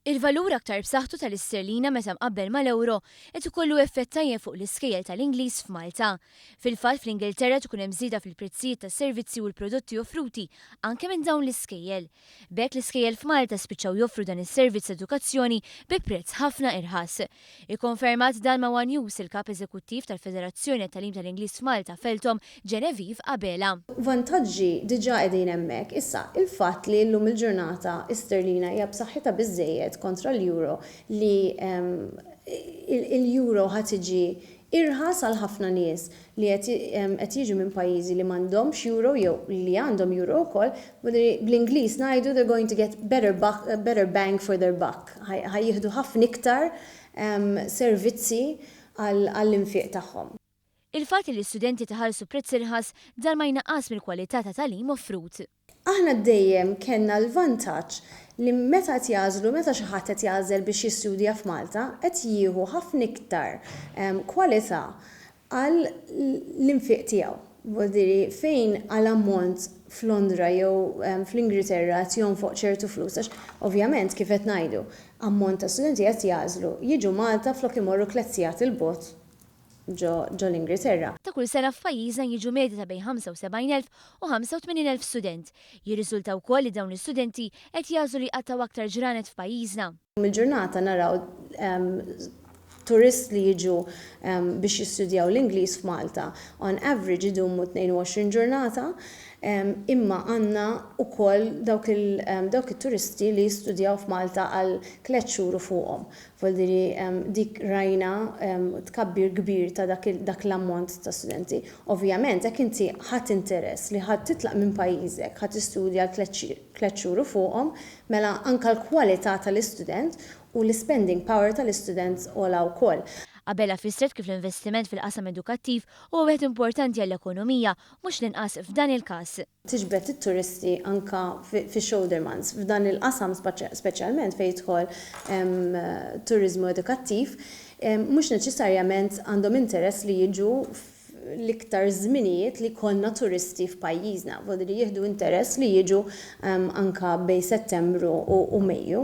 Il-valur aktar b'saħħtu tal-isterlina meta mqabbel mal-ewro qed ikollu effett tajjeb fuq l-iskejjel tal-Ingliż f'Malta. Fil-fatt fl-Ingilterra tkun hemm żieda fil-prezzijiet tas-servizzi u l-prodotti offruti anke minn dawn l-iskejjel. B'hekk l-iskejjel f'Malta spiċċaw joffru dan is-servizz edukazzjoni bi prezz ħafna irħas. Ikkonfermat dan ma' One News il-kap eżekuttiv tal-Federazzjoni tat-Talim tal-Ingliż f'Malta Felthom Genevieve Abela. Vantaġġi diġà qegħdin hemmhekk. Issa il-fatt li llum il-ġurnata sterlina hija b'saħħitha biżżejjed kontra l-euro li il-euro ħad tiġi irħas għal ħafna nies li qed jiġu minn pajjiżi li m'għandhomx euro jew li għandhom euro wkoll, bl-Ingliż ngħidu they're going to get better bang for their buck. Ħajjieħdu ħafna iktar servizzi għall-infiq tagħhom. Il-fatt li l-istudenti taħallsu prezz irħas dan ma jnaqqas mill-kwalità ta' tagħlim offrut. Aħna dejjem kellna l-vantaġġ li meta xi ħadd qed jażel biex jistudja f'Malta qed jieħu ħafna iktar kwalità għal l-infiq tiegħu. Vuol fejn għal ammont f'Londra jew fl-Ingilterra qed jonfoq ċertu flus għax ovvjament kif qed ngħidu ammont ta' studenti qed jażlu jiġu Malta flok imorru tliet sigħat il-bogħod ġo l-Ingilterra. Ta' kull sena f'pajjiżna jiġu medja ta' bejn 75,000 u 85,000 student. Jirriżulta wkoll li dawn l-istudenti qed jażlu li jqattaw aktar ġranet f'pajjiżna. Mill-ġurnata naraw turist li jiġu biex jistudjaw l-Ingliż f'Malta on average idumu 22 ġurnata, imma għandna wkoll dawk it-turisti li jistudjaw f'Malta għal 3 xhur fuqhom. Dik rajna tkabbir kbir ta' dak l-ammont ta' studenti. Ovvjament hekk inti ħadd interess li ħadd titlaq minn pajjiżek ħadd tistudja 3 xhur fuqhom, mela anke l-kwalità tal-istudent u l-spending power tal-istudents ola wkoll. Abela fissret kif l-investiment fil-qasam edukattiv huwa wieħed importanti għall-ekonomija mhux l-inqas f'dan il-każ. Tiġbed it-turisti anka fi shoulder months f'dan il-qasam speċjalment fejn jidħol turiżmu edukattiv, mhux neċessarjament għandhom interess li jiġu l-iktar żminijiet li konna turisti f'pajjiżna, jieħdu interess li jiġu anka bejn Settembru u Mejju.